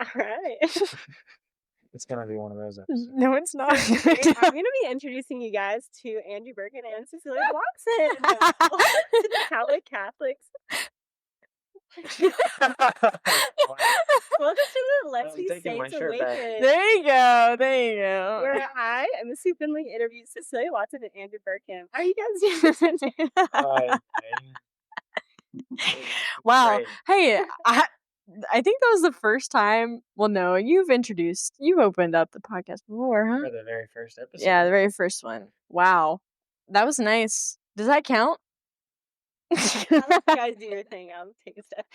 All right. It's gonna be one of those episodes. No, it's not. So today I'm going to be introducing you guys to Andrew Birkin and Cecilia Watson. Welcome to the Catholics. Welcome to the Let's Be Saints Awakened. There you go. There you go. Where I, Emma Sue Findley, interviews Cecilia Watson and Andrew Birkin. How are you guys doing? Wow. Great. Hey, I think that was the first time. Well, no, you've opened up the podcast before, huh? For the very first episode. Yeah, the very first one. Wow. That was nice. Does that count? I'll let you guys do your thing. I'll take a step.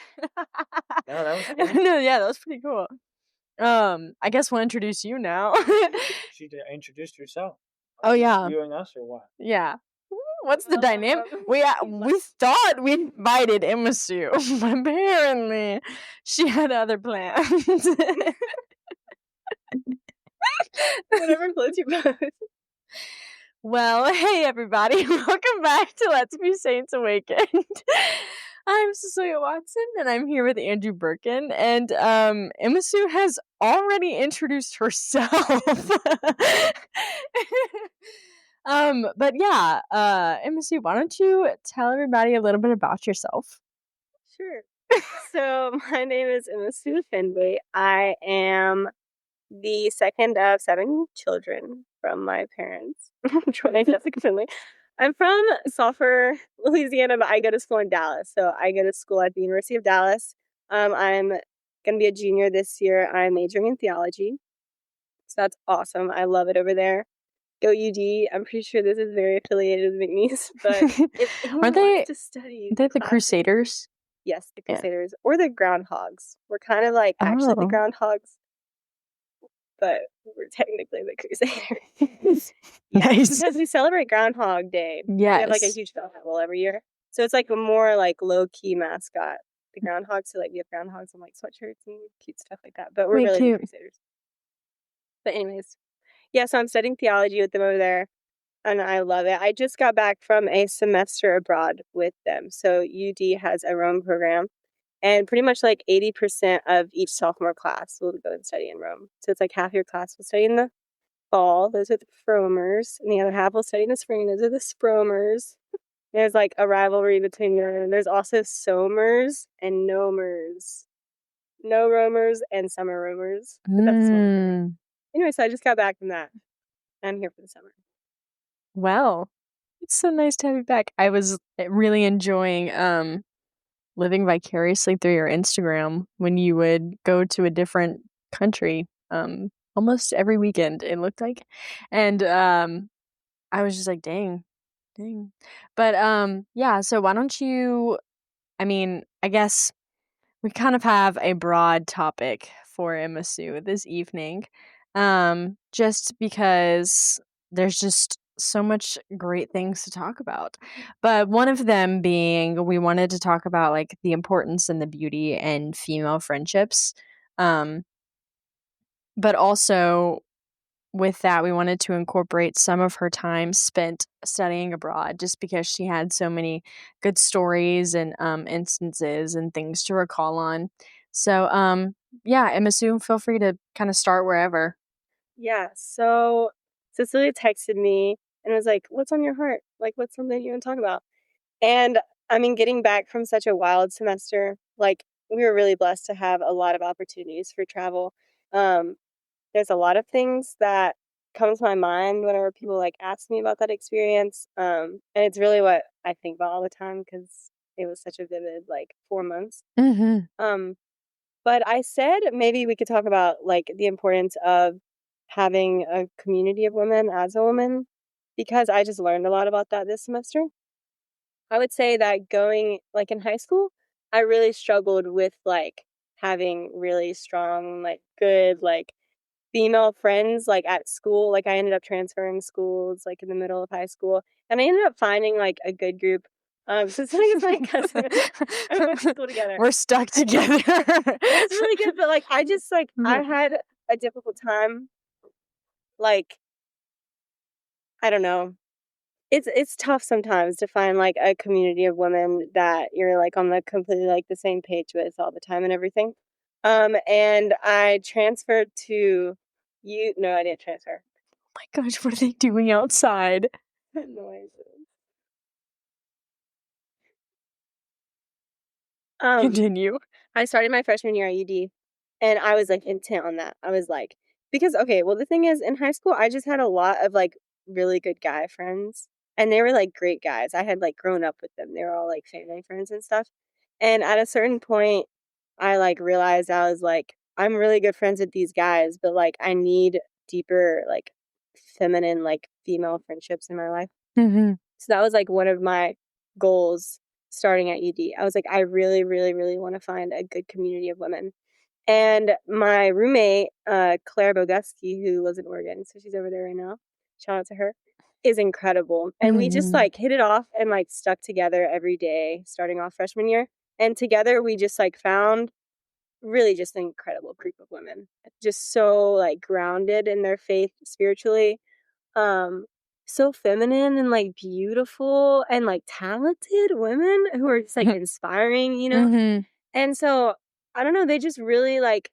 No, that was cool. No, yeah, that was pretty cool. I guess we'll introduce you now. She introduced herself. Oh, yeah. You and us or what? Yeah. What's the dynamic? We thought we invited Emma Sue, but apparently she had other plans. Whatever floats your boat. Well, hey everybody, welcome back to Let's Be Saints Awakened. I'm Cecilia Watson, and I'm here with Andrew Birkin, and Emma Sue has already introduced herself. But yeah, Emma Sue, why don't you tell everybody a little bit about yourself? Sure. So my name is Emma Sue Findley. I am the second of 7 children from my parents. Troy and Jessica Findley. I'm from Sulphur, Louisiana, but I go to school in Dallas. So I go to school at the University of Dallas. I'm going to be a junior this year. I'm majoring in theology. So that's awesome. I love it over there. Go UD. I'm pretty sure this is very affiliated with McNeese, but if anyone wants to study, they're the Crusaders. Yes, the Crusaders or the Groundhogs. We're kind of like actually the Groundhogs, but we're technically the Crusaders. Nice, because we celebrate Groundhog Day. Yes, we have like a huge festival every year, so it's like a more like low key mascot. The Groundhogs, so like we have groundhogs and like sweatshirts and cute stuff like that. But we're really the Crusaders. But anyways. Yeah, so I'm studying theology with them over there, and I love it. I just got back from a semester abroad with them. So UD has a Rome program, and pretty much like 80% of each sophomore class will go and study in Rome. So it's like half your class will study in the fall. Those are the Fromers, and the other half will study in the spring. Those are the Spromers. There's like a rivalry between them. There's also Somers and Nomers. No Romers and summer Romers. But that's the Anyway, so I just got back from that. I'm here for the summer. Well, it's so nice to have you back. I was really enjoying living vicariously through your Instagram when you would go to a different country almost every weekend, it looked like. And I was just like, dang. But yeah, so why don't you, I guess we kind of have a broad topic for Emma Sue this evening. Just because there's just so much great things to talk about. But one of them being we wanted to talk about like the importance and the beauty in female friendships. But also with that, we wanted to incorporate some of her time spent studying abroad just because she had so many good stories and instances and things to recall on. So, yeah, Emma Sue, feel free to kind of start wherever. Yeah, so Cecilia texted me and was like, what's on your heart? Like, what's something you want to talk about? And, getting back from such a wild semester, like, we were really blessed to have a lot of opportunities for travel. There's a lot of things that come to my mind whenever people, like, ask me about that experience, and it's really what I think about all the time because it was such a vivid, like, 4 months. But I said maybe we could talk about, like, the importance of having a community of women as a woman, because I just learned a lot about that this semester. I would say that going, like, in high school, I really struggled with, like, having really strong, like, good, like, female friends, like, at school. Like, I ended up transferring schools, like, in the middle of high school, and I ended up finding, like, a good group. So it's like my cousin. We went to school together. We're stuck together. It's really good, but, like, I just, like, I had a difficult time, like, I don't know. It's tough sometimes to find, like, a community of women that you're, like, on the completely, like, the same page with all the time and everything. And I transferred to you. No, I didn't transfer. Oh my gosh, what are they doing outside? Noises. Continue. I started my freshman year at UD, and I was like intent on that. I was like, because okay, well the thing is, in high school, I just had a lot of like really good guy friends, and they were like great guys. I had like grown up with them. They were all like family friends and stuff. And at a certain point, I like realized I was like, I'm really good friends with these guys, but like I need deeper like feminine like female friendships in my life. Mm-hmm. So that was like one of my goals starting at UD. I was like, I really, really, really want to find a good community of women. And my roommate, Claire Boguski, who lives in Oregon, so she's over there right now. Shout out to her, is incredible. And we just like hit it off and like stuck together every day starting off freshman year. And together we just like found really just an incredible group of women. Just so like grounded in their faith spiritually, um so feminine and like beautiful and like talented women who are just like inspiring, you know. Mm-hmm. And so I don't know, they just really like,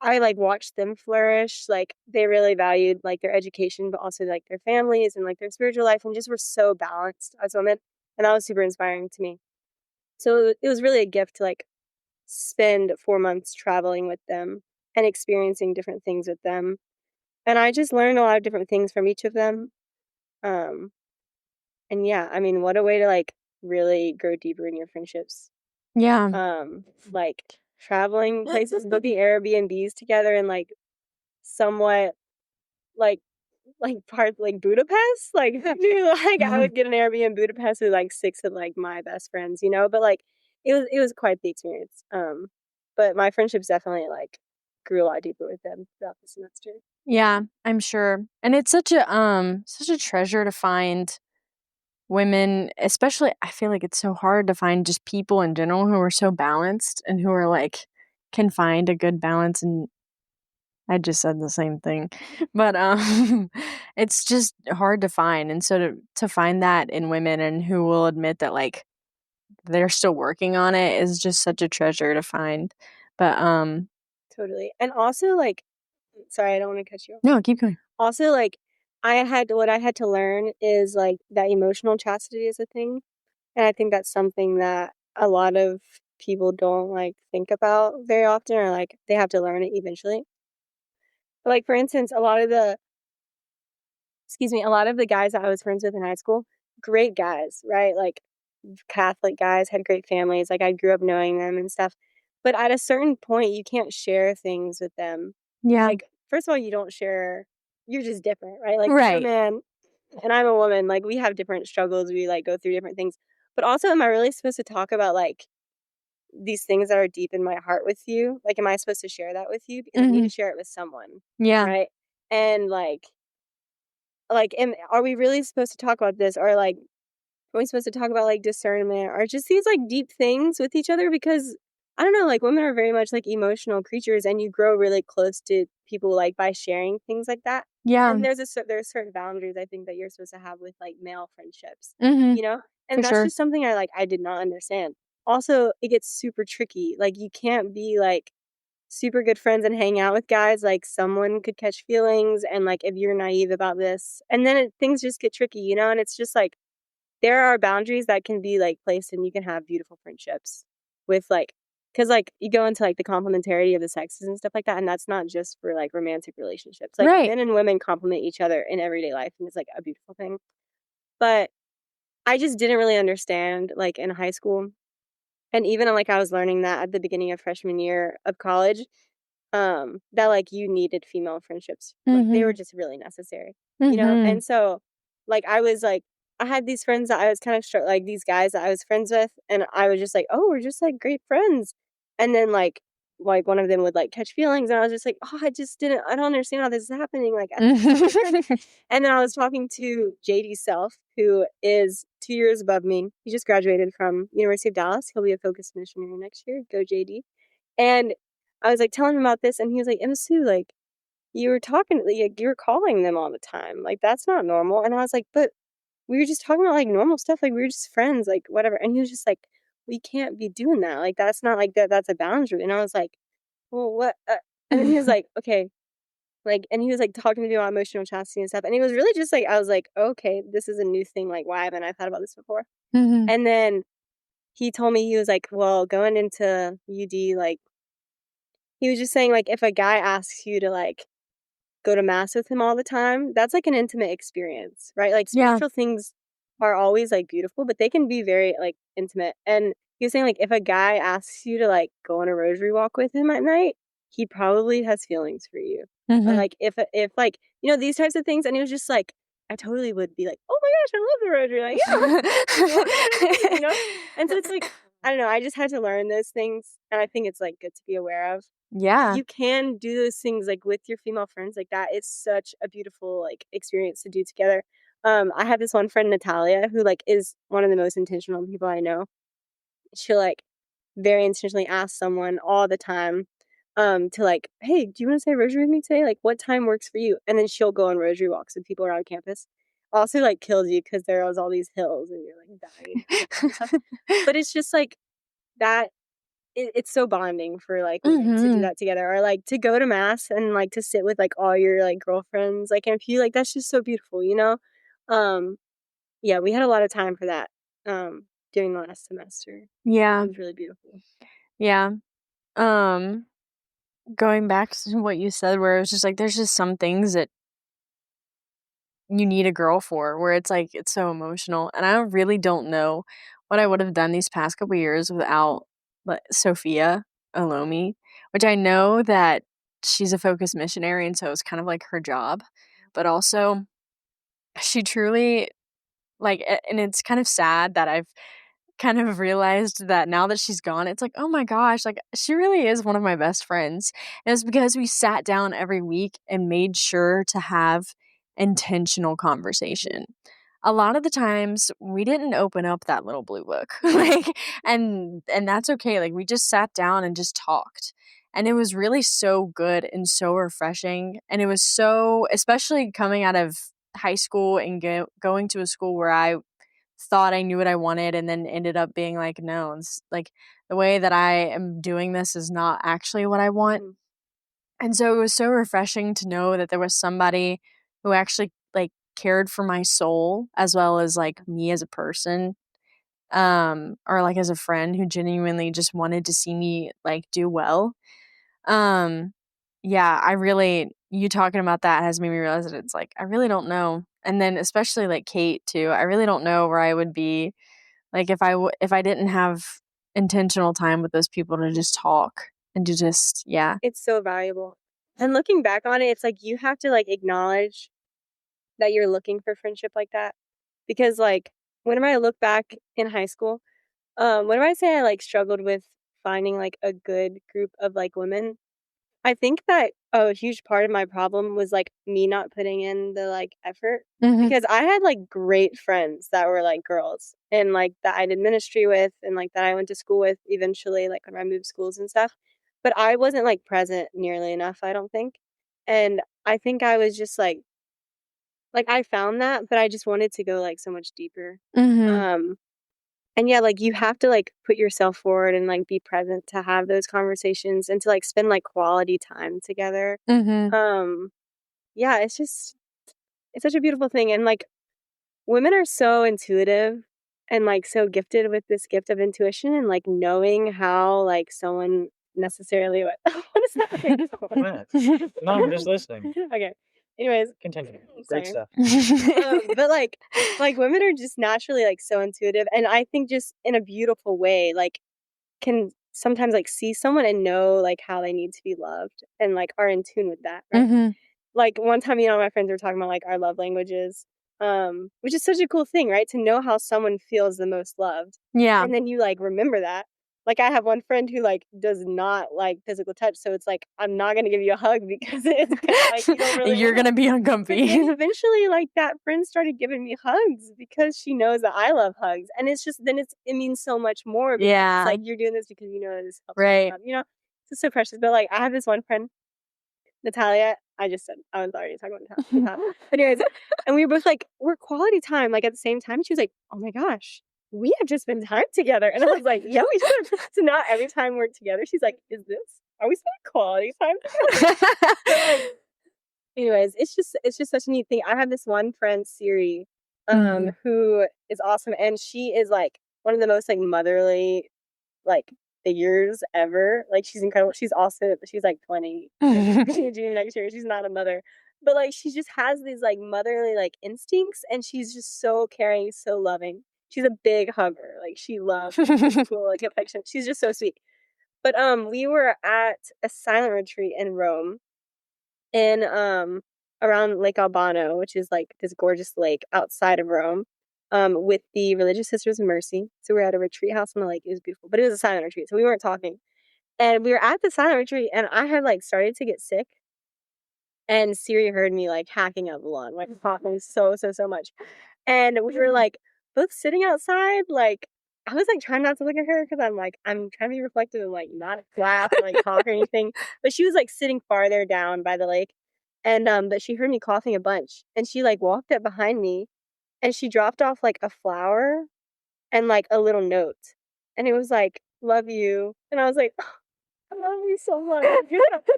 I like watched them flourish. Like they really valued like their education but also like their families and like their spiritual life, and just were so balanced as women, and that was super inspiring to me. So it was really a gift to like spend 4 months traveling with them and experiencing different things with them, and I just learned a lot of different things from each of them. um And yeah, I mean, what a way to like really grow deeper in your friendships. Yeah. Like traveling places, booking Airbnbs together, and like somewhat like part like Budapest. Like who knew like I would get an Airbnb in Budapest with like 6 of like my best friends, you know? But like it was quite the experience. But my friendships definitely like grew a lot deeper with them throughout the semester. Yeah, I'm sure. And it's such a treasure to find women, especially I feel like it's so hard to find just people in general who are so balanced and who are like can find a good balance, and I just said the same thing. But it's just hard to find, and so to find that in women and who will admit that like they're still working on it is just such a treasure to find. But Totally. And also like, sorry, I don't want to cut you off. no, keep going. Also, like, what I had to learn is like that emotional chastity is a thing. And I think that's something that a lot of people don't like think about very often, or like they have to learn it eventually. But, like, for instance, a lot of the guys that I was friends with in high school, great guys, right? Like Catholic guys, had great families. Like I grew up knowing them and stuff. But at a certain point, you can't share things with them. Yeah. Like, first of all, you don't share, you're just different, right? Like, you're a Right. man and I'm a woman. Like, we have different struggles. We like go through different things. But also, am I really supposed to talk about like these things that are deep in my heart with you? Like, am I supposed to share that with you? Because I need to Mhm. share it with someone, Yeah. right? And are we really supposed to talk about this? Or like, are we supposed to talk about like discernment or just these like deep things with each other? Because I don't know, like women are very much like emotional creatures, and you grow really close to people like by sharing things like that. Yeah. And there's certain boundaries I think that you're supposed to have with like male friendships, Mhm. you know? For And that's sure. just something I did not understand. Also, it gets super tricky. Like you can't be like super good friends and hang out with guys. Like someone could catch feelings, and like if you're naive about this, and then things just get tricky, you know? And it's just like there are boundaries that can be like placed, and you can have beautiful friendships with like, because like you go into like the complementarity of the sexes and stuff like that, and that's not just for like romantic relationships. Like Right. men and women complement each other in everyday life, and it's like a beautiful thing. But I just didn't really understand like in high school, and even like I was learning that at the beginning of freshman year of college, that like you needed female friendships, like they were Mhm. just really necessary, you know. Mhm. And so like I had these friends that I was kind of like these guys that I was friends with, and I was just like, oh, we're just like great friends. And then like one of them would like catch feelings, and I was just like, oh, I don't understand how this is happening, like I don't understand. And then I was talking to JD Self, who is 2 years above me. He just graduated from University of Dallas. He'll be a focused missionary next year. Go JD. And I was like telling him about this, and he was like, Sue, like you were talking, like you were calling them all the time. Like that's not normal. And I was like, but we were just talking about like normal stuff. Like we were just friends, like whatever. And he was just like, we can't be doing that. Like that's not like that. That's a boundary. And I was like, well, what, and then he was like, okay, like, and he was like talking to me about emotional chastity and stuff. And it was really just like, I was like, okay, this is a new thing. Like, why haven't I thought about this before? Mhm. And then he told me, he was like, well, going into UD, like, he was just saying, like, if a guy asks you to, like, go to mass with him all the time, that's, like, an intimate experience, right? Like, Yeah. spiritual things are always, like, beautiful, but they can be very, like, intimate. And he was saying, like, if a guy asks you to, like, go on a rosary walk with him at night, he probably has feelings for you. Or, Mhm. like, if, like, these types of things. And it was just, like, I totally would be like, "Oh my gosh, I love the rosary." Like, "Yeah, what better thing," you know? And so it's, like, I don't know, I just had to learn those things, and I think it's, like, good to be aware of. Yeah. You can do those things, like, with your female friends, like, that is such a beautiful, like, experience to do together. I have this one friend, Natalia, who, like, is one of the most intentional people I know. She'll, like, very intentionally ask someone all the time, to, like, "Hey, do you wanna say a rosary with me today? Like, what time works for you?" And then she'll go on rosary walks with people around campus. Also, like, kills you because there was all these hills and you're, like, dying to get down and stuff. But it's just, like, that it's so bonding for, like, women to do Mhm. that together, or, like, to go to mass and, like, to sit with, like, all your, like, girlfriends, like, in a pew, like, that's just so beautiful, you know? Um, yeah, we had a lot of time for that, during the last semester. It Yeah. was really beautiful. Yeah. Um, Going back to what you said where it was just like there's just some things that you need a girl for where it's like it's so emotional and I really don't know what I would have done these past couple years without Sophia Alomi, which I know that she's a focused missionary and so it's kind of like her job, but also she truly and it's kind of sad that I've kind of realized that now that she's gone, it's like, oh my gosh, like she really is one of my best friends. And it's because we sat down every week and made sure to have intentional conversation. A lot of the times we didn't open up that little blue book. And that's okay. Like we just sat down and just talked. And it was really so good and so refreshing. And it was so, especially coming out of high school and going to a school where I thought I knew what I wanted and then ended up being like, no, it's like the way that I am doing this is not actually what I want. Mhm. And so it was so refreshing to know that there was somebody who actually like cared for my soul as well as like me as a person, or like as a friend who genuinely just wanted to see me like do well. Um, yeah, I really you talking about that has made me realize that it's like I really don't know. And then especially like Kate too. I really don't know where I would be like if I didn't have intentional time with those people to just talk and to just yeah. It's so valuable. And looking back on it, it's like you have to, like, acknowledge that you're looking for friendship like that. Because, like, whenever I look back in high school, whenever I say I, like, struggled with finding, like, a good group of, like, women, I think that a huge part of my problem was, like, me not putting in the, like, effort. Mhm. Because I had, like, great friends that were, like, girls and, like, that I did ministry with and, like, that I went to school with eventually, like, when I moved schools and stuff. But I wasn't, like, present nearly enough, I don't think. And I think I was just, like, I found that, but I just wanted to go, like, so much deeper. Mhm. Um, and yeah, like, you have to, like, put yourself forward and, like, be present to have those conversations and to, like, spend, like, quality time together. Mhm. Um, yeah, it's such a beautiful thing, and, like, women are so intuitive and, like, so gifted with this gift of intuition and, like, knowing how, like, someone necessarily what what is happening? What? No, I'm just listening. Okay. Anyways, Continue. Great sorry. stuff. But, like, women are just naturally, like, so intuitive, and I think just in a beautiful way, like, can sometimes, like, see someone and know, like, how they need to be loved and, like, are in tune with that, right? Mhm. Like, one time, my friends were talking about, like, our love languages, which is such a cool thing, right? To know how someone feels the most loved, Yeah. and then you, like, remember that. Like, I have one friend who, like, does not like physical touch, so it's like, I'm not gonna give you a hug because it's like, you don't really You're wanna. gonna be But then uncomfy. eventually, like, that friend started giving me hugs because she knows that I love hugs, and it's just then it means so much more because it's Yeah. like, you're doing this because you know this helps me Right. love, you know? It's just so precious, but, like, I have this one friend Natalia, I just said I was already talking about Natalia. But anyways, and we were both like, we're quality time, like, at the same time. She was like, "Oh my gosh, we have just spent time together." And I was like, "Yeah, we should." So now every time we're together, she's like, "Is this?" are we spending quality time together? But like, anyways, it's just such a neat thing. I have this one friend, Siri, who is awesome, and she is like one of the most like motherly like figures ever. Like she's incredible. She's also she's like 20, junior next year. She's not a mother, but like she just has these like motherly like instincts, and she's just so caring, so loving. She's a big hugger. Like she loves cool like affection. She's just so sweet. But we were at a silent retreat in Rome, in around Lake Albano, which is like this gorgeous lake outside of Rome, with the Religious Sisters of Mercy. So we were at a retreat house on the lake. It was beautiful, but it was a silent retreat, so we weren't talking. And we were at the silent retreat, and I had like started to get sick, and Siri heard me like hacking up a lung, like coughing so much. And we were like both sitting outside, like I was like trying not to look at her because I'm trying to be reflective and like not laugh or like talk or anything. But she was like sitting farther down by the lake. And but she heard me coughing a bunch, and she like walked up behind me, and she dropped off like a flower and like a little note. And it was like, "Love you." And I was like, I love you so much.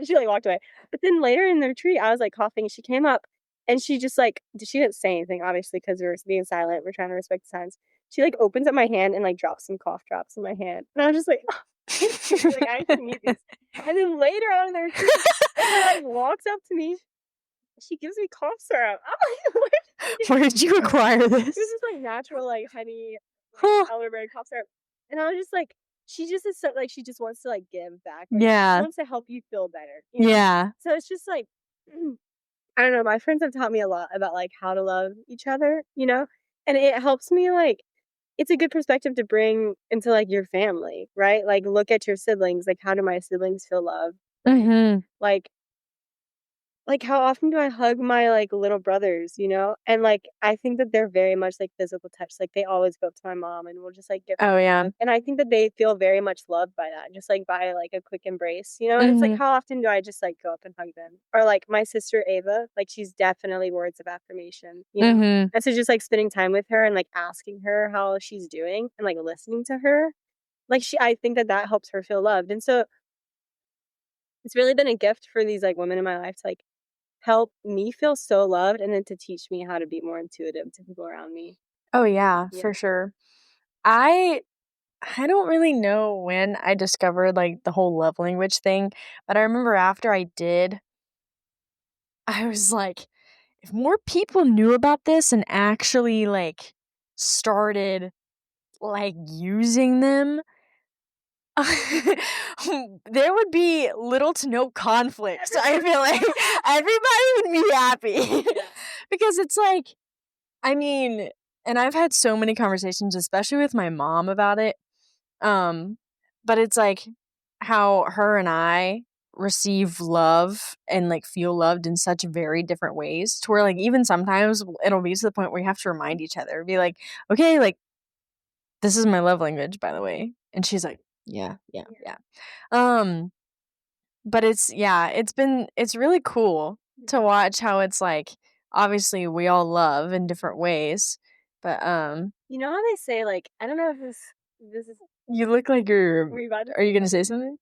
She like walked away. But then later in the retreat, I was like coughing, and she came up, and she just like she didn't say anything, obviously, because we were being silent. We're trying to respect the silence. She like opens up my hand and like drops some cough drops in my hand, and I was just like, like I actually need these. And then later on in the retreat, she like walks up to me. She gives me cough syrup. I'm like, where did you acquire this? This is like natural, like honey, elderberry cough syrup, and I was just like, she just is so like she just wants to like give back. Like, Yeah. she wants to help you feel better. You know? Yeah. So it's just like, I don't know. My friends have taught me a lot about like how to love each other. You know, and it helps me like. It's a good perspective to bring into like your family, right? Like look at your siblings. Like how do my siblings feel loved? Like how often do I hug my like little brothers, you know? And like I think that they're very much like physical touch. Like they always go up to my mom and we'll just like give her Oh a yeah. hug. And I think that they feel very much loved by that, just like by like a quick embrace, you know? And it's like how often do I just like go up and hug them? Or like my sister Ava, like she's definitely words of affirmation, you know? And so just like spending time with her and like asking her how she's doing and like listening to her, like I think that that helps her feel loved. And so it's really been a gift for these like women in my life to like help me feel so loved, and then to teach me how to be more intuitive to people around me. Oh yeah, for sure. I don't really know when I discovered like the whole love language thing, but I remember after I did, I was like, if more people knew about this and actually like started like using them, there would be little to no conflicts. I feel like everybody would be happy. Because it's like, I mean, and I've had so many conversations, especially with my mom about it. But it's like how her and I receive love and like feel loved in such very different ways, to where like even sometimes it'll be to the point where you have to remind each other, be like, okay, like this is my love language, by the way. And she's like, yeah. But it's really cool to watch how it's like, obviously we all love in different ways, but you know how they say, like, I don't know if this is you look like are you gonna say something?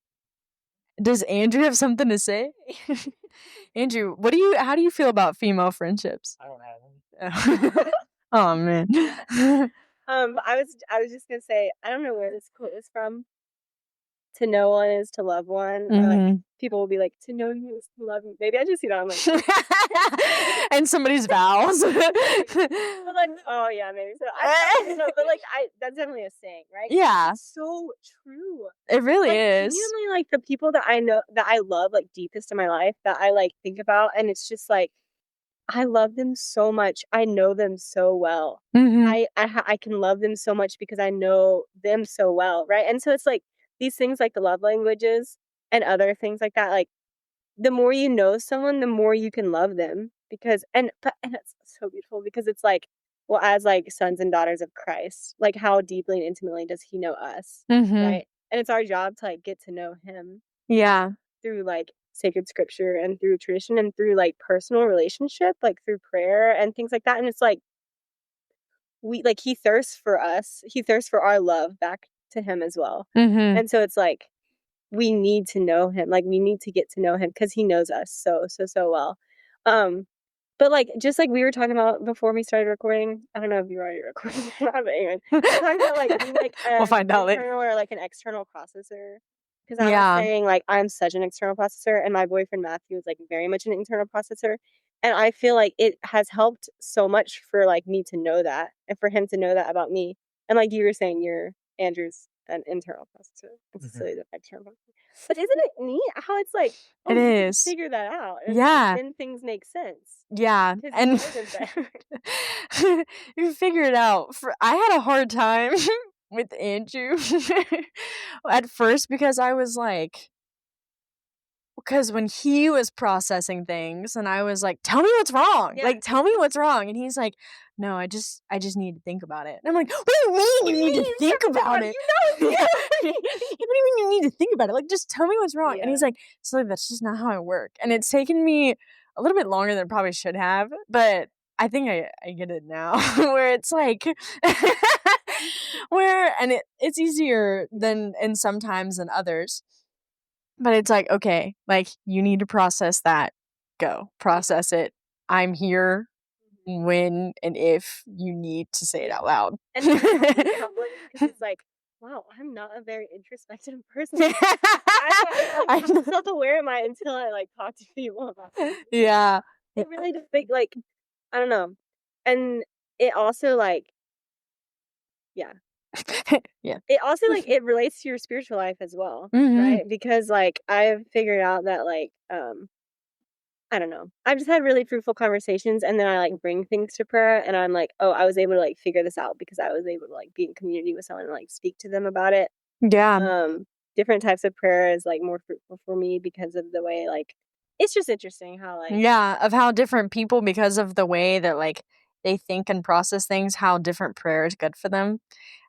Does Andrew have something to say? Andrew, how do you feel about female friendships? I don't have any. Oh man. I was just gonna say, I don't know where this quote is from. To know one is to love one. Or like people will be like, to know you is to love you. Maybe I just see that on like and somebody's vows. But like, oh yeah, maybe so. I don't know, but like that's definitely a saying, right? Yeah. It's so true. It really like, is. Genuinely, like the people that I know that I love like deepest in my life that I like think about, and it's just like I love them so much. I know them so well. I can love them so much because I know them so well, right? And so it's like these things like the love languages and other things like that, like the more you know someone, the more you can love them, because and it's so beautiful because it's like, well, as like sons and daughters of Christ, like how deeply and intimately does he know us, right? And it's our job to like get to know him. Yeah. Through like sacred scripture and through tradition and through like personal relationship, like through prayer and things like that. And it's like he thirsts for us. He thirsts for our love back to him as well. And so it's like we need to know him. Like, we need to get to know him because he knows us so well. But, like, just like we were talking about before we started recording, I don't know if you're already recording or not, but anyway, we're talking about, like, being, like, We'll an find out later. internal or, like, an external processor. Because I was Yeah. saying, like, I'm such an external processor, and my boyfriend Matthew is, like, very much an internal processor. And I feel like it has helped so much for, like, me to know that and for him to know that about me. And like you were saying, Andrew's an internal processor and Cecilia's an external processor. But isn't it neat how it's like, oh, It you can is. figure that out? And Yeah. then things make sense Yeah. because And he wasn't there. you figure it out. I had a hard time with Andrew at first because I was like, because when he was processing things and I was like, tell me what's wrong. Yeah. Like, tell me what's wrong. And he's like, no, I just need to think about it. And I'm like, what do you mean you need to think about it? You know What do you mean you need to think about it? Like, just tell me what's wrong. And he's Yeah. like, so that's just not how I work. And it's taken me a little bit longer than it probably should have, but I think I get it now where it's like and it's easier than and sometimes than others. But it's like, okay, like, you need to process that. Go. Process it. I'm here when and if you need to say it out loud. And because it's like, wow, I'm not a very introspective person. I'm not self-aware am I until I, like, talk to people about it. Yeah. It really just big, like, I don't know. And it also, like, yeah. Yeah. It also, like, it relates to your spiritual life as well, Mhm. right? Because, like, I've figured out that, like, I don't know. I've just had really fruitful conversations, and then I, like, bring things to prayer, and I'm like, oh, I was able to, like, figure this out because I was able to, like, be in community with someone and, like, speak to them about it. Yeah. Different types of prayer is, like, more fruitful for me because of the way, like, it's just interesting how, like, Yeah, of how different people, because of the way that, like, they think and process things, how different prayer is good for them.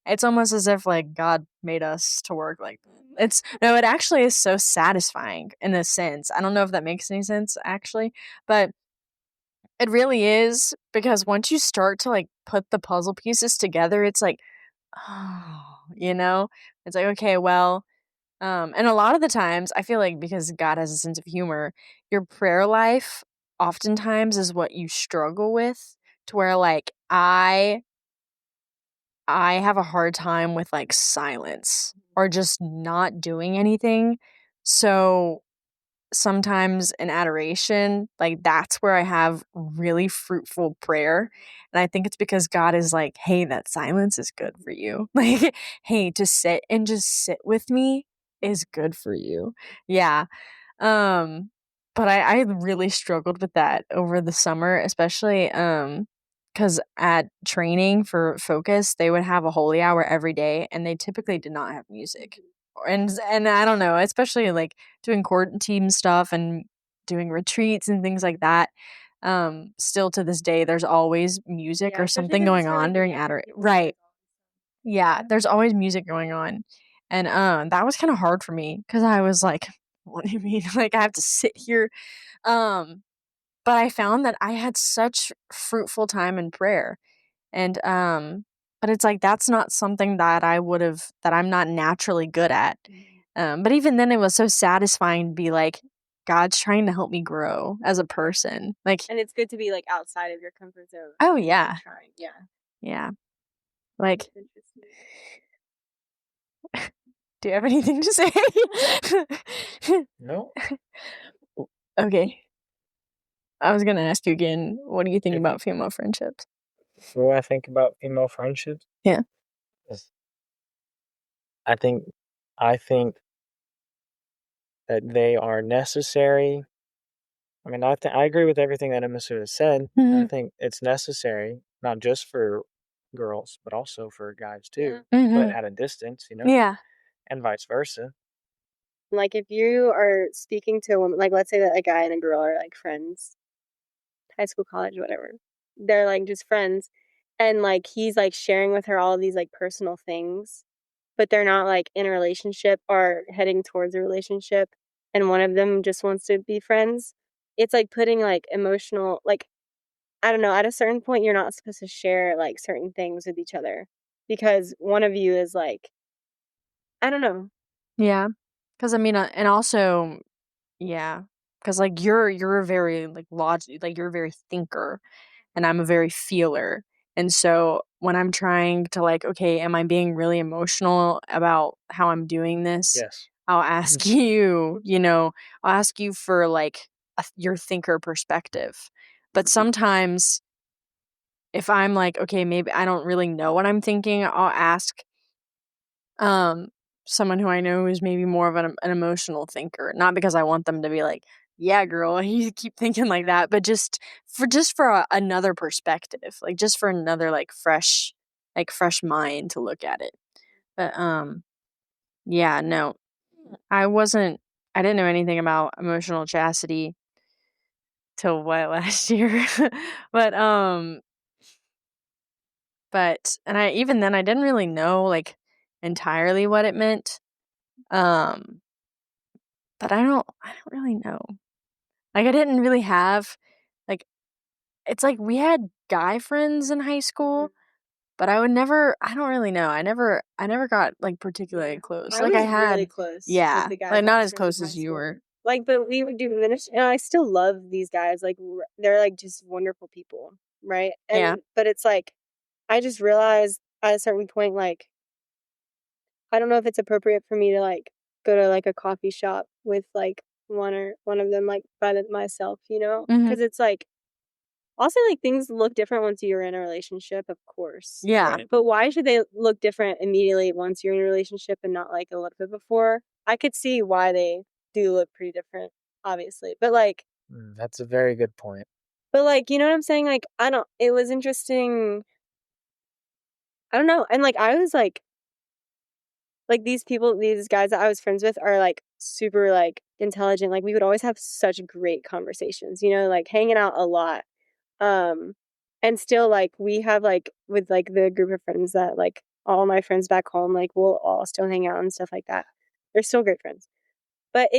It's almost as if, like, God made us to work like that. It actually is so satisfying in a sense. I don't know if that makes any sense, actually, but it really is, because once you start to, like, put the puzzle pieces together, it's like, oh, you know? It's like, okay, well, and a lot of the times, I feel like because God has a sense of humor, your prayer life oftentimes is what you struggle with, to where, like, I have a hard time with, like, silence or just not doing anything. So sometimes in adoration, like, that's where I have really fruitful prayer. And I think it's because God is like, hey, that silence is good for you. Like, hey, to sit and just sit with me is good for you. Yeah. But I really struggled with that over the summer, especially because at training for Focus, they would have a holy hour every day, and they typically did not have music. And I don't know, especially like doing court team stuff and doing retreats and things like that. Still to this day, there's always music yeah, or especially something 'cause it's going for, on like, the during younger Ador. people, Right. there's Yeah, there's always music going on. And that was kind of hard for me because I was like, what do you mean? Like, I have to sit here. Um, but I found that I had such fruitful time in prayer. And but it's like that's not something that I'm not naturally good at. But even then it was so satisfying to be like, God's trying to help me grow as a person. Like, and it's good to be, like, outside of your comfort zone. oh Like, yeah. trying. Yeah. Yeah. Like, It's interesting. do you have anything to say? No. Okay. I was gonna ask you again, what do you think If- about female friendships? What do I think about female friendships? Yeah. Is- I think that they are necessary. I mean, I agree with everything that Emma Sue has said. I Mhm. think it's necessary, not just for girls, but also for guys too, Yeah. but Mhm. at a distance, Yeah. and vice versa. Like, if you are speaking to a woman, like, let's say that a guy and a girl are, like, friends, high school, college, whatever. They're, like, just friends, and, like, he's, like, sharing with her all of these, like, personal things, but they're not, like, in a relationship or heading towards a relationship, and one of them just wants to be friends. It's, like, putting, like, emotional, like, I don't know, at a certain point, you're not supposed to share, like, certain things with each other because one of you is, like, I don't know. Yeah. 'Cause I mean, and also, yeah, 'cause like you're a very like like you're a very thinker, and I'm a very feeler. And so when I'm trying to like, okay, am I being really emotional about how I'm doing this? Yes. I'll ask you, I'll ask you for like your thinker perspective. But sometimes if I'm like, okay, maybe I don't really know what I'm thinking, I'll ask um someone who I know is maybe more of an emotional thinker, not because I want them to be like, yeah, girl, you keep thinking like that, but just for another perspective, like just for another fresh mind to look at it. But yeah, no, I wasn't. I didn't know anything about emotional chastity till what last year, but and I even then I didn't really know like entirely what it meant. Um, but I don't really know. Like I didn't really have like it's like we had guy friends in high school, but I don't really know. I never got like particularly close. I Like I was really had close with yeah, the guys like I not was as friends with close in high as you school. were. Like, but we would do finish, and I still love these guys. Like, they're like just wonderful people, right? Yeah. But it's like I just realized at a certain point, like I don't know if it's appropriate for me to like go to like a coffee shop with like one of them like myself, Mhm. because it's like also like things look different once you're in a relationship, of course. Yeah. Right. But why should they look different immediately once you're in a relationship and not like a little bit before? I could see why they do look pretty different, obviously. That's a very good point. You know what I'm saying? Like, I don't, it was interesting. I don't know. And like, I was like these guys that I was friends with are like super like intelligent. Like, we would always have such great conversations, like hanging out a lot. Um, and still like we have like with like the group of friends that like all my friends back home, like we'll all still hang out and stuff like that. They're still great friends. But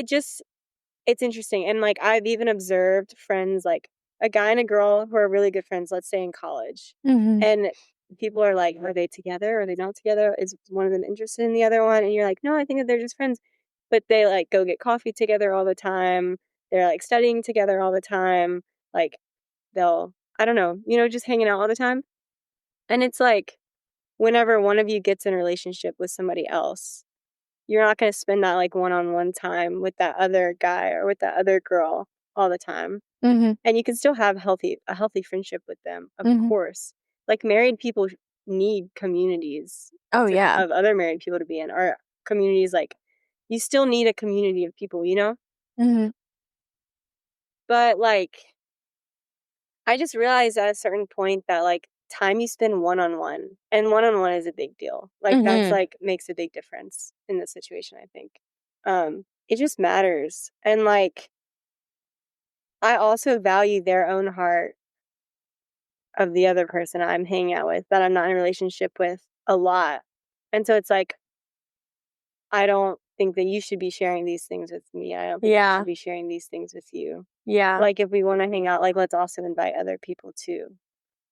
it's interesting. And like I've even observed friends like a guy and a girl who are really good friends, let's say in college. Mhm. And people are like, are they together? Are they not together? Is one of them interested in the other one? And you're like, no, I think that they're just friends. But they like go get coffee together all the time. They're like studying together all the time. Like they'll, I don't know, just hanging out all the time. And it's like whenever one of you gets in a relationship with somebody else, you're not going to spend that like one-on-one time with that other guy or with that other girl all the time. Mhm. And you can still have a healthy friendship with them, of Mhm. course. Like married people need communities Oh yeah. of other married people to be in, or communities like you still need a community of people. Mhm. But like I just realized at a certain point that like time you spend one-on-one and one-on-one is a big deal. Like that's Mhm. like makes a big difference in the situation, I think. It just matters. And like I also value their own heart of the other person I'm hanging out with that I'm not in a relationship with a lot. And so it's like I don't think that you should be sharing these things with me. I don't think I Yeah. should be sharing these things with you. Yeah. Like if we want to hang out, like let's also invite other people too.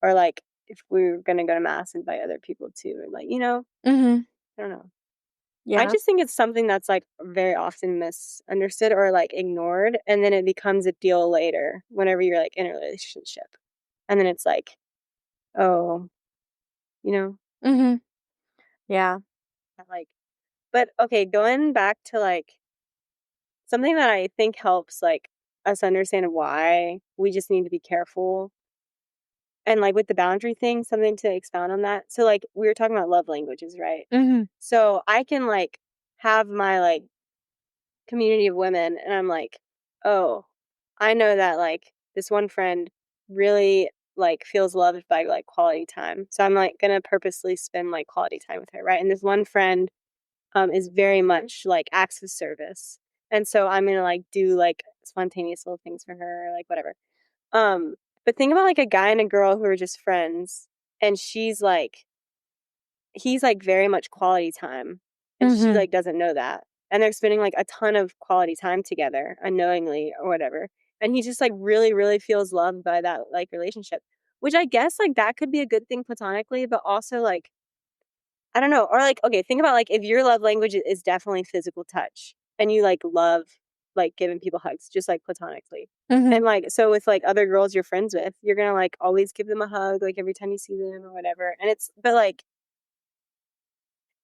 Or like if we're gonna go to mass, invite other people too. Or like, Mhm. I don't know. I Yeah. just think it's something that's like very often misunderstood or like ignored, and then it becomes a deal later whenever you're like in a relationship. And then it's like, oh, you know, Mhm. Yeah. like but okay, going back to like something that I think helps like us understand why we just need to be careful. And like with the boundary thing, something to expound on that. So like we were talking about love languages, right? Mhm. So I can like have my like community of women and I'm like, "Oh, I know that like this one friend really like feels loved by like quality time." So I'm like going to purposely spend like quality time with her, right? And this one friend is very much like acts of service. And so I'm going to like do like spontaneous little things for her, like whatever. Um but think about like a guy and a girl who are just friends and he's like very much quality time and she Mhm. like doesn't know that, and they're spending like a ton of quality time together unknowingly or whatever, and he just like really really feels loved by that like relationship, which I guess like that could be a good thing platonically, but also like I don't know, or like okay, think about like if your love language is definitely physical touch and you like love like giving people hugs just like platonically. Mhm. And like so with like other girls you're friends with, you're gonna like always give them a hug like every time you see them or whatever. And but like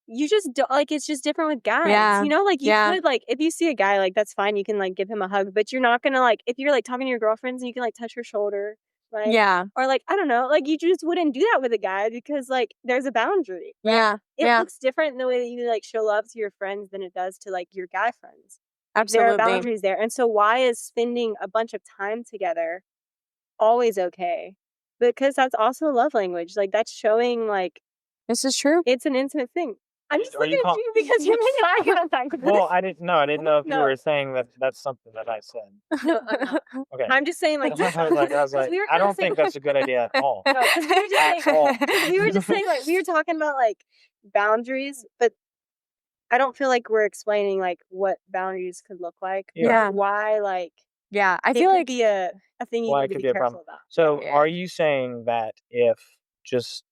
you just don't like, it's just different with guys. Yeah. You know, like you Yeah. could like if you see a guy, like that's fine, you can like give him a hug, but you're not gonna like if you're like talking to your girlfriends and you can like touch her shoulder, like Yeah. or like I don't know, like you just wouldn't do that with a guy because like there's a boundary. Right? Yeah. It Yeah. looks different in the way that you like show love to your friends than it does to like your guy friends. There are Absolutely. boundaries there. And so why is spending a bunch of time together always okay? Because that's also a love language. Like that's showing like This is true. it's an intimate thing. I'm just Are looking you at you because you're making eye contact. Well, I didn't know if you No. were saying that that's something that I said. No, I'm not. Okay. I'm just saying like I was like, we were I kinda don't think that's a good idea at all. No, 'cause we were just At saying all. we were just saying like we were talking about like boundaries, but I don't feel like we're explaining like what boundaries could look like. Yeah. Why like Yeah. I it feel could like be a thing you Why need it to could be be a careful problem. about. So Yeah. are you saying that if, just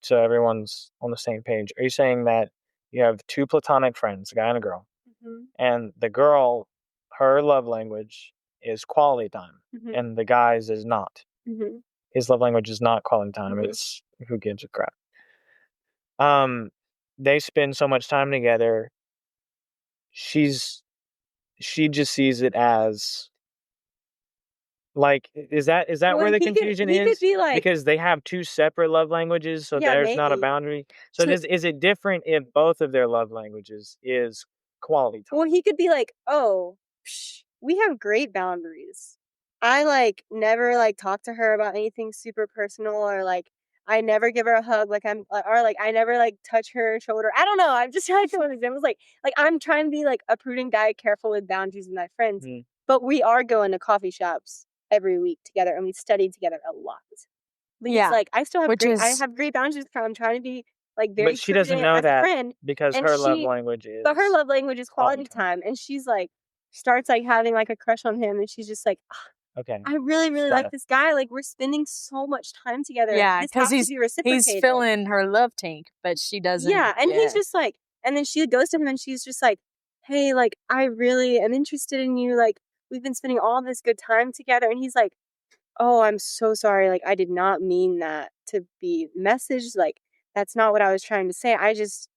so everyone's on the same page, are you saying that you have two platonic friends, a guy and a girl, Mhm. and the girl, her love language is quality time, Mhm. and the guy's is not? Mhm. His love language is not quality time. Mhm. It's who gives a crap. They spend so much time together. She just sees it as like, is that Well, where the he could confusion is? be like Because they have two separate love languages, so Yeah, there's not a maybe. boundary. So is it different if both of their love languages is quality time? Well, he could be like, "Oh, we have great boundaries. I like never like talk to her about anything super personal, or like I never give her a hug, like or like I never like touch her shoulder. I don't know. I'm just trying to come with examples. Like I'm trying to be like a prudent guy, careful with boundaries with my friends. Mm. But we are going to coffee shops every week together, and we study together a lot. Like, Yeah. it's like I still have Which I is have great boundaries. I'm trying to be like very But she doesn't prudent know as a that friend, because and her love language is but her love language is quality quality time, and she's like starts like having like a crush on him, and she's just like, okay. I really, really Got like it. this guy. Like we're spending so much time together. Yeah, This 'cause has to be reciprocated. he's filling her love tank, but she doesn't. Yeah, and he's just like, and then she goes to him and she's just like, hey, like I really am interested in you. Like we've been spending all this good time together, and he's like, oh, I'm so sorry. Like I did not mean that to be messaged. Like that's not what I was trying to say. I just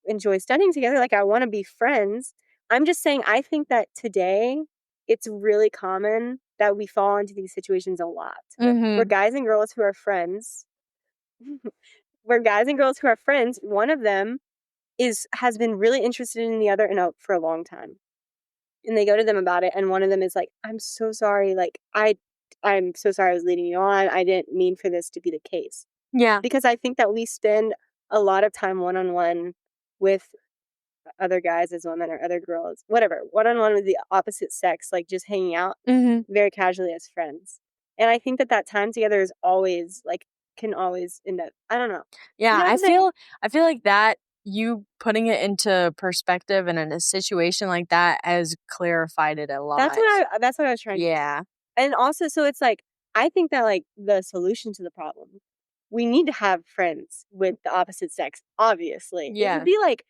enjoy studying together. Like I want to be friends. I'm just saying I think that today it's really common that we fall into these situations a lot. Where Mhm. guys and girls who are friends where guys and girls who are friends, one of them has been really interested in the other for a long time. And they go to them about it, and one of them is like, I'm so sorry, like I'm so sorry I was leading you on. I didn't mean for this to be the case. Yeah. Because I think that we spend a lot of time one-on-one with other guys as women or other girls, whatever, one-on-one with the opposite sex, like just hanging out Mhm. very casually as friends. And I think that time together is always like can always end up, I don't know. Yeah, You know what I I'm saying? feel like that you putting it into perspective and in a situation like that has clarified it a lot. That's what I was trying to do. Yeah. And also, so it's like, I think that like the solution to the problem, we need to have friends with the opposite sex, obviously. It Yeah. would be like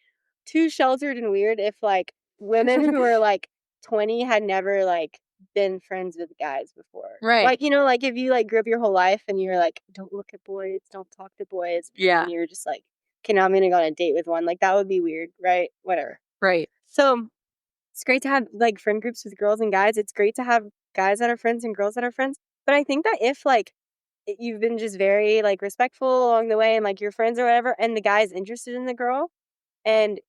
too sheltered and weird if like women who are like 20 had never like been friends with guys before. Right. Like, you know, like if you like grew up your whole life and you're like, don't look at boys, don't talk to boys. Yeah. And you're just like, okay, now I'm going to go on a date with one. Like that would be weird, right? Whatever. Right. So it's great to have like friend groups with girls and guys. It's great to have guys that are friends and girls that are friends. But I think that if like you've been just very like respectful along the way and like your friends or whatever, and the guy's interested in the girl, and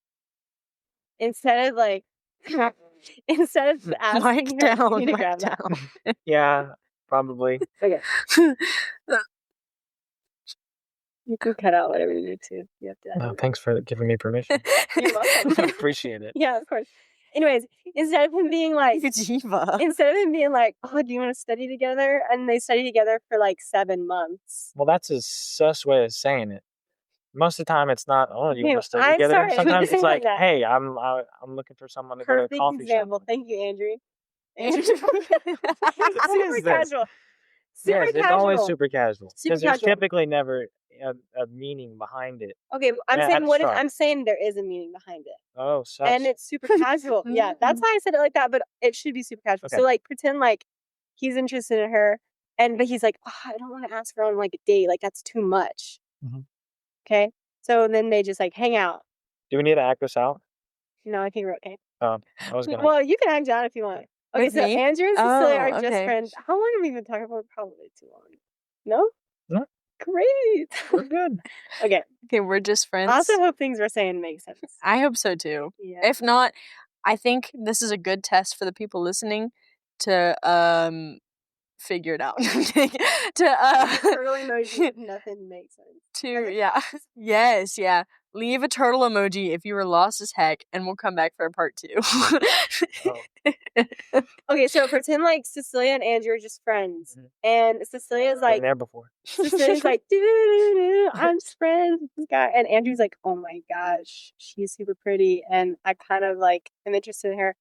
instead of like instead of asking Mic her, down, you need to mic grab that. down. Yeah, probably. Okay. You can cut out whatever you need to. You have to. Oh, thanks for giving me permission. You're welcome. I appreciate it. Yeah, of course. Anyways, instead of him being like, instead of him being like, oh, do you want to study together? And they study together for like 7 months. Well, that's a sus way of saying it. Most of the time, it's not, oh, you want to study I'm together? sorry, I Sometimes didn't it's say like, that. hey, I'm looking for someone to go to a Perfect coffee example. shop. Thank you, Andrew. What Super is this? casual. Super Yes, casual. it's always super casual. Super Because there's casual. typically never a meaning behind it. Okay, I'm at saying the start. I'm saying there is a meaning behind it. Oh, sus. And it's super casual. Yeah, that's why I said it like that, but it should be super casual. Okay. So like pretend like he's interested in her but he's like, oh, I don't want to ask her on like a date. Like that's too much. Mhm. Okay. So then they just like hang out. Do we need to act this out? No, I think we're okay. I was gonna. Well, you can act out if you want. Okay, With so me? Andrew and Cecilia Oh, are just okay. friends. How long have we been talking about? Probably too long. No? No. Great. We're good. Okay. Okay, we're just friends. I also hope things we're saying make sense. I hope so too. Yeah. If not, I think this is a good test for the people listening to figure it out. Turtle emoji, nothing makes sense. Yes, yeah. Leave a turtle emoji if you were lost as heck, and we'll come back for a part 2. Okay, so pretend like Cecilia and Andrew are just friends, Mhm. and Cecilia's Been like, there before. Cecilia's like, "Doo-doo-doo-doo, I'm just friends with this guy," and Andrew's like, oh my gosh, she's super pretty, and I kind of like am interested in her,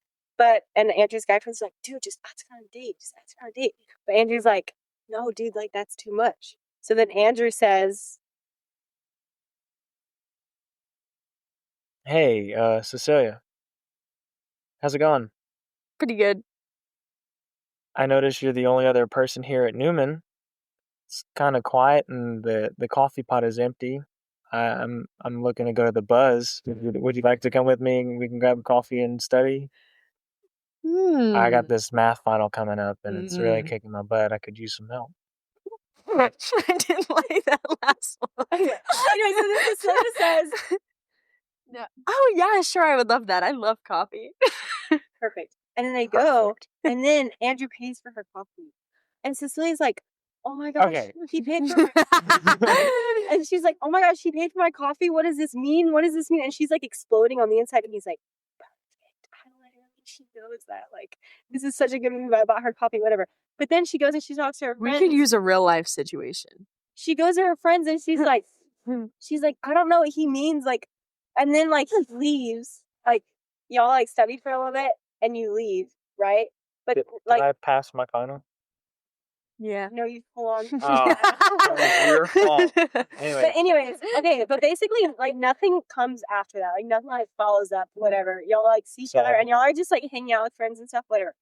and Andrew's guy friend's like, dude, just ask her on a date, but Andrew's like, no, dude, like that's too much. So then Andrew says, Hey, Cecilia. How's it going? Pretty good. I noticed you're the only other person here at Newman. It's kind of quiet, and the coffee pot is empty. I'm looking to go to the Buzz. Would you like to come with me? We can grab coffee and study. I got this math final coming up, and it's really kicking my butt. I could use some help. I didn't like that last one. anyway, so then Cecilia says, No. Oh yeah, sure, I would love that. I love coffee. perfect. And then they go, and then Andrew pays for her coffee. And Cecilia's like, oh my gosh, Okay. he paid for my And she's like, oh my gosh, he paid for my coffee. What does this mean? What does this mean? And she's like exploding on the inside. And he's like, perfect. I literally, she knows that. Like, this is such a good move. I bought her coffee, whatever. But then she goes and she talks to her We friends. could use a real life situation. She goes to her friends and she's like, I don't know what he means. Like, and then like he leaves. Like, y'all like study for a little bit and you leave, right? But Did like, I pass my final? Yeah. no, you full on. Oh, that's your fault. But Anyway, anyways, okay, but basically, like nothing comes after that. Like nothing like follows up, whatever. Y'all like see each other, and y'all are just like hanging out with friends and stuff, whatever.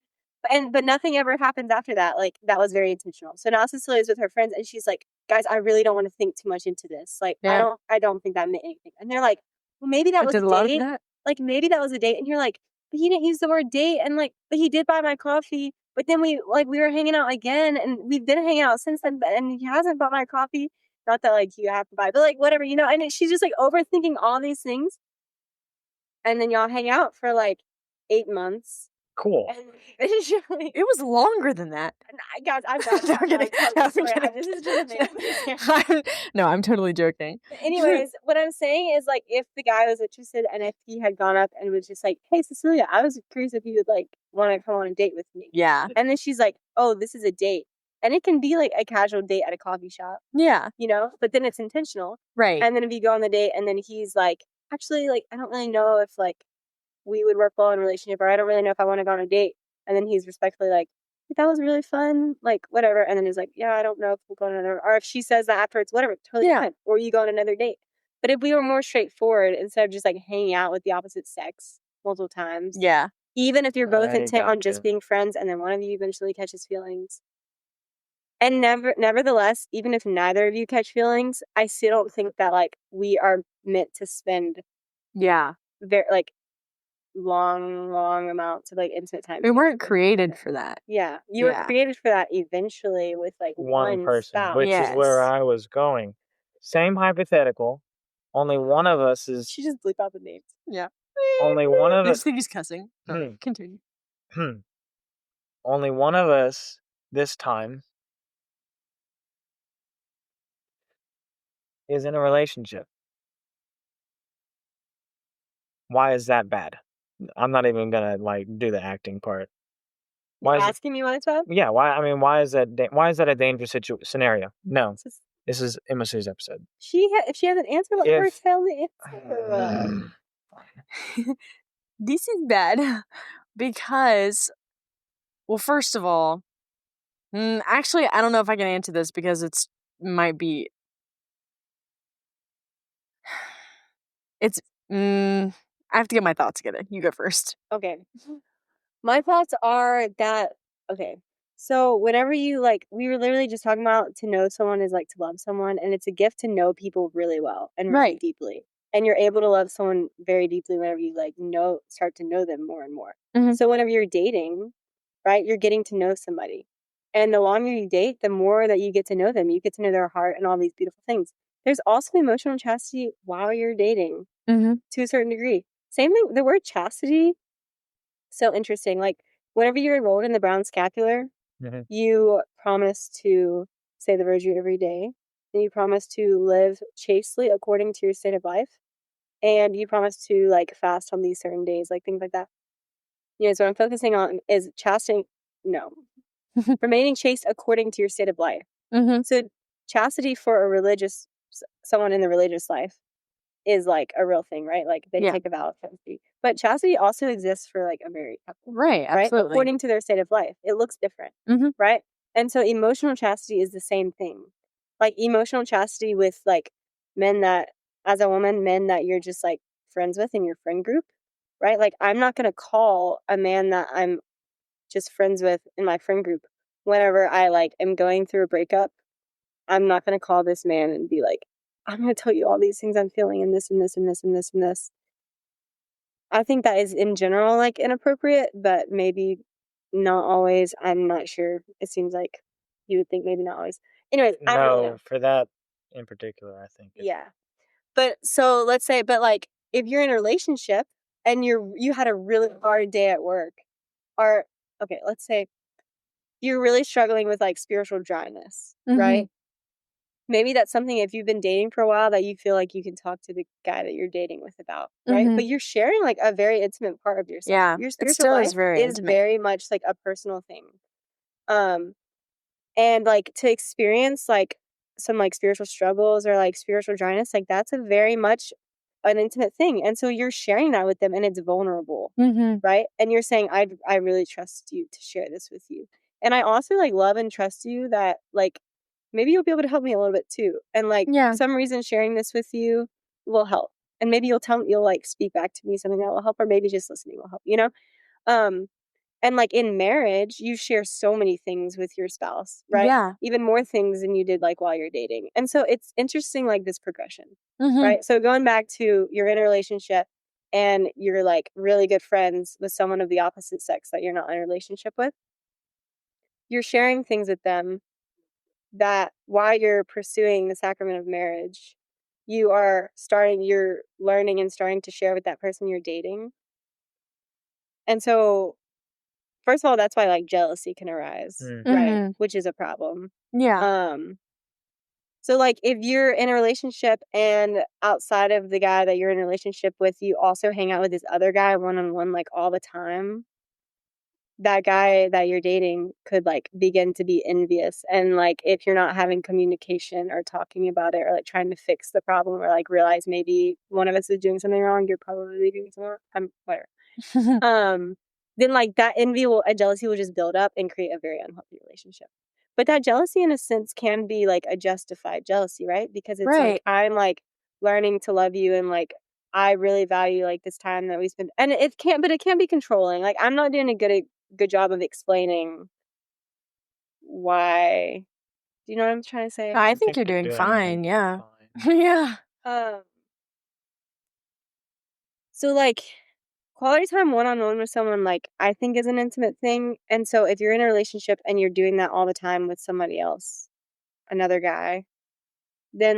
But nothing ever happens after that. Like that was very intentional. So now Cecilia's with her friends, and she's like, "Guys, I really don't want to think too much into this. Like, Yeah. I don't think that meant anything." And they're like, "Well, maybe that was did a a lot of date. that. Like maybe that was a date." And you're like, "But he didn't use the word date, and like, but he did buy my coffee." But then we were hanging out again, and we've been hanging out since then. And he hasn't bought my coffee. Not that like you have to buy, but like whatever, you know. And she's just like overthinking all these things. And then y'all hang out for like 8 months. cool. And eventually, It was longer than that. guys, I'm not. No, I'm kidding. No, I'm kidding. This is just amazing. No, I'm totally joking. But anyways, what I'm saying is like if the guy was interested and if he had gone up and was just like, "Hey, Cecilia, I was curious if you would like want to come on a date with me." Yeah. And then she's like, "Oh, this is a date." And it can be like a casual date at a coffee shop, Yeah. you know, but then it's intentional. Right. And then if you go on the date and then he's like, actually, like, I don't really know if like we would work well in a relationship, or I don't really know if I want to go on a date. And then he's respectfully like, that was really fun, like whatever. And then he's like, yeah, I don't know if we'll go on another, or if she says that afterwards, whatever, totally fine. Or you go on another date. But if we were more straightforward, instead of just like hanging out with the opposite sex multiple times, Yeah. even if you're both I intent on just gotcha. being friends and then one of you eventually catches feelings. And nevertheless, even if neither of you catch feelings, I still don't think that like we are meant to spend Yeah. very like long amounts of like intimate time. We weren't together. created for that. Yeah, you were created for that eventually with like One person, spouse. which is where Yes. I was going. Same hypothetical. Only one of us is. She just bleep out the names. Yeah. Only one of I us. think he's cussing. Sorry. Continue. Only one of us this time is in a relationship. Why is that bad? I'm not even gonna like do the acting part. Why You're is asking me why it's bad? yeah? Why? I mean, why is that? Why is that a dangerous scenario? No, It's just- this is Emma Sue's episode. if she has an answer, let her If- tell the answer. This is bad because, well, first of all, Actually, I don't know if I can answer this because might be. It's. I have to get my thoughts together. You go first. Okay. My thoughts are that, okay, so whenever you, we were literally just talking about to know someone is like to love someone, and it's a gift to know people really well and really Right. deeply. And you're able to love someone very deeply whenever you, start to know them more and more. Mhm. So whenever you're dating, right, you're getting to know somebody. And the longer you date, the more that you get to know them. You get to know their heart and all these beautiful things. There's also emotional chastity while you're dating to a certain degree. Same thing, the word chastity, so interesting. Like, whenever you're enrolled in the Brown Scapular, you promise to say the rosary every day, and you promise to live chastely according to your state of life, and you promise to, fast on these certain days, things like that. So what I'm focusing on is remaining chaste according to your state of life. So chastity for someone in the religious life is a real thing, right? They take a vow of chastity. But chastity also exists for a married couple. Right, absolutely. Right? According to their state of life. It looks different. Right? And so emotional chastity is the same thing. Emotional chastity with men that, as a woman, men that you're just friends with in your friend group. Right? I'm not gonna call a man that I'm just friends with in my friend group whenever I am going through a breakup. I'm not gonna call this man and be like, I'm going to tell you all these things I'm feeling and this and this and this and this and this. I think that is in general inappropriate, but maybe not always. I'm not sure. It seems like you would think maybe not always. Anyways, I don't really know. For that in particular, I think. Yeah. But so let's say, if you're in a relationship and you had a really hard day at work, or okay, let's say you're really struggling with spiritual dryness, right? Maybe that's something, if you've been dating for a while, that you feel like you can talk to the guy that you're dating with about, right? But you're sharing a very intimate part of yourself. Yeah, Your it spiritual still life is very is intimate. very much a personal thing. And to experience some spiritual struggles or spiritual dryness, that's a very much an intimate thing. And so you're sharing that with them, and it's vulnerable, right? And you're saying, I really trust you to share this with you. And I also love and trust you that maybe you'll be able to help me a little bit too. And Yeah. some reason sharing this with you will help. And maybe you'll speak back to me something that will help, or maybe just listening will help. And in marriage, you share so many things with your spouse, right? Yeah. Even more things than you did while you're dating. And so it's interesting this progression, right? So going back to, you're in a relationship and you're really good friends with someone of the opposite sex that you're not in a relationship with. You're sharing things with them that while you're pursuing the sacrament of marriage, you're learning and starting to share with that person you're dating. And so, first of all, that's why jealousy can arise, right? Which is a problem. Yeah. So if you're in a relationship and outside of the guy that you're in a relationship with, you also hang out with this other guy one-on-one all the time, that guy that you're dating could begin to be envious. And if you're not having communication or talking about it or trying to fix the problem, or realize maybe one of us is doing something wrong, you're probably doing something wrong, whatever. Then that jealousy will just build up and create a very unhealthy relationship. But that jealousy, in a sense, can be a justified jealousy, right? Because it's Right. I'm learning to love you, and I really value this time that we spend. And it can't be controlling. I'm not doing a good job of explaining why. Do you know what I'm trying to say? I think you're doing fine. Yeah. Yeah. So quality time one-on-one with someone, I think is an intimate thing. And so if you're in a relationship and you're doing that all the time with somebody else, another guy, then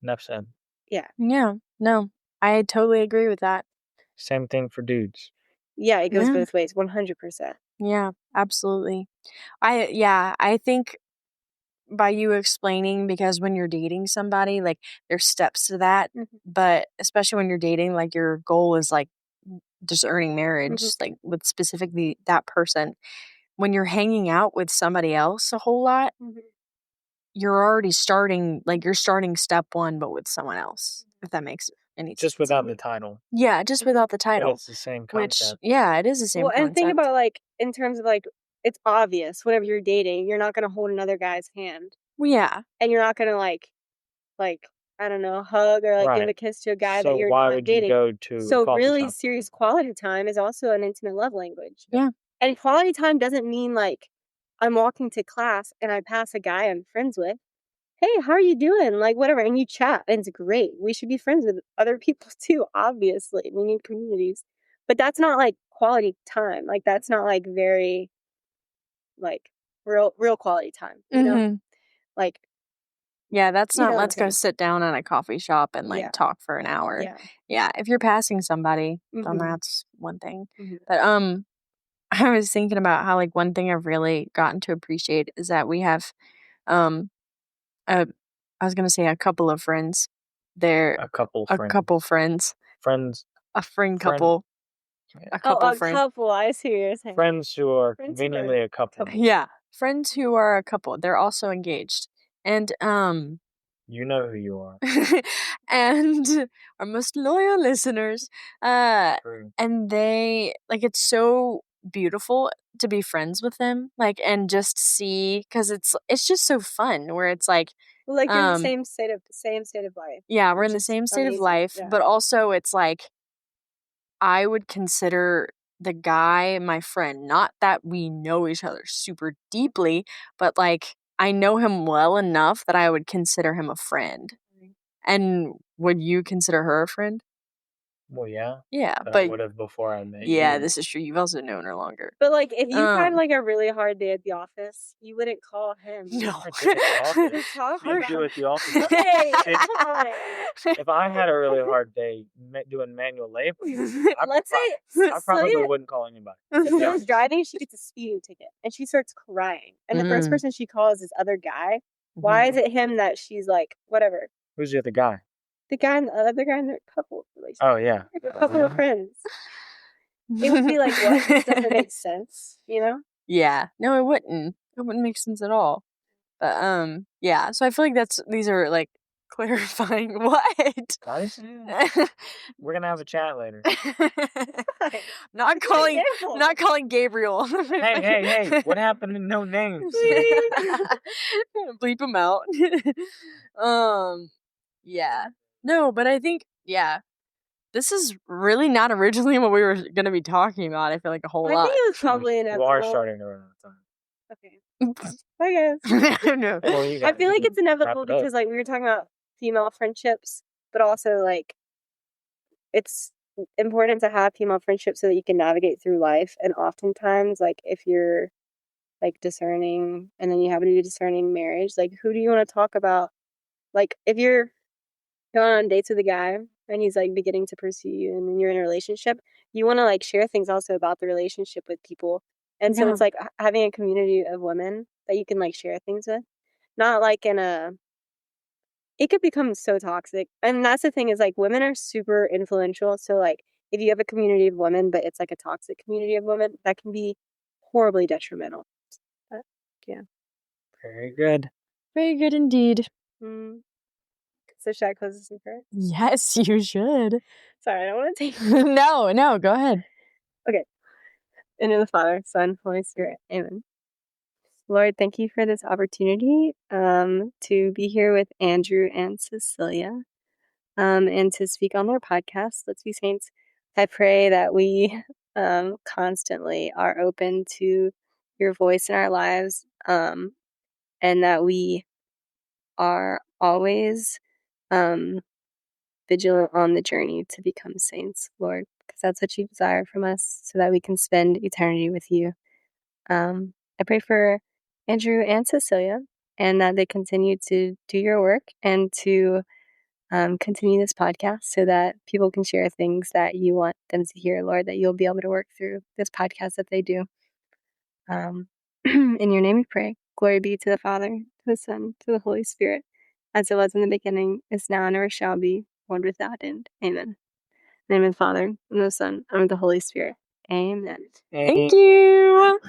Enough said. Yeah. Yeah. No, I totally agree with that. Same thing for dudes. Yeah, it goes both ways, 100%. Yeah, absolutely. I think by you explaining, because when you're dating somebody, there's steps to that, but especially when you're dating, your goal is just earning marriage, with specifically that person. When you're hanging out with somebody else a whole lot, you're already starting, you're starting step one, but with someone else, if that makes any sense. Just without the title. Yeah, just without the But title. it's the same Which, concept. yeah, it is the same concept. And think about in terms of it's obvious whenever you're dating, you're not going to hold another guy's hand. Well, yeah. And you're not going to like, I don't know, hug or like give a kiss to a guy that you're why not would dating. you go to So a coffee really shop? serious quality time is also an intimate love language. Yeah. And quality time doesn't mean like I'm walking to class and I pass a guy I'm friends with. Hey, how are you doing? Like whatever. And you chat and it's great. We should be friends with other people too, obviously. We need communities. But that's not like quality time. Like that's not like very like real quality time, you know? Like yeah, that's you not know let's go sit down at a coffee shop and like Yeah. talk for an hour. Yeah. Yeah, if you're passing somebody, then Mhm. that's one thing. Mhm. But I was thinking about how like one thing I've really gotten to appreciate is that we have a I was gonna say a couple of friends. They're A couple a friends. couple friends. Friends. A friend Friend- couple. A couple a friend. couple. I see what you're saying. Friends who are Friends who conveniently are a couple. Yeah. Friends who are a couple. They're also engaged. And You know who you are. and our most loyal listeners. True. And they like it's so beautiful to be friends with them, like and just see because it's just so fun where it's like Like you're in the same state of life. yeah, we're in the which is same state of amazing. life, Yeah. but also it's like I would consider the guy my friend, not that we know each other super deeply, but like I know him well enough that I would consider him a friend. And would you consider her a friend? Well, yeah. Yeah, I but would have before I met yeah, you. this is true. You've also known her longer. But like if you had like a really hard day at the office, you wouldn't call him. No. Hard day at the office. Talk You about do at the office. Hey, come on. If I had a really hard day doing manual labor, Let's say I probably wouldn't call anybody. Cecilia's driving, she gets a speeding ticket and she starts crying. And the first person she calls is other guy. Why is it him that she's like, whatever? Who's the other guy? The guy and the other guy in their couple relationship. Oh, yeah. A couple of friends. It would be like, what? This doesn't make sense, you know? Yeah. No, it wouldn't. It wouldn't make sense at all. But yeah. So I feel like these are like clarifying what? We're gonna have a chat later. not calling Gabriel. Hey! What happened to no names? Bleep him out. Yeah. No, but I think this is really not originally what we were gonna be talking about. I feel like a whole lot. I think it was probably inevitable. We are starting to run out of time. Okay. Bye, guys. No. Well, I feel like it's inevitable because, like, we were talking about female friendships, but also, like, it's important to have female friendships so that you can navigate through life. And oftentimes, like, if you're, like, discerning and then you have a discerning marriage, like, who do you want to talk about? Like, if you're going on dates with a guy and he's, like, beginning to pursue you and then you're in a relationship, you want to, like, share things also about the relationship with people. And so it's like having a community of women that you can like share things with, not like it could become so toxic. And that's the thing is like women are super influential. So like if you have a community of women, but it's like a toxic community of women, that can be horribly detrimental. But, yeah. Very good. Very good indeed. So should I close this in prayer? Yes, you should. Sorry, I don't want to take No, go ahead. Okay. In the name of the Father, Son, Holy Spirit. Amen. Lord, thank you for this opportunity to be here with Andrew and Cecilia and to speak on their podcast, Let's Be Saints. I pray that we constantly are open to your voice in our lives and that we are always vigilant on the journey to become saints, Lord, because that's what you desire from us so that we can spend eternity with you. I pray for Andrew and Cecilia and that they continue to do your work and to continue this podcast so that people can share things that you want them to hear, Lord, that you'll be able to work through this podcast that they do. In your name we pray. Glory be to the Father, to the Son, to the Holy Spirit, as it was in the beginning, is now, and ever shall be, world without end. Amen. In the name of the Father, and the Son, and of the Holy Spirit. Amen. Thank you.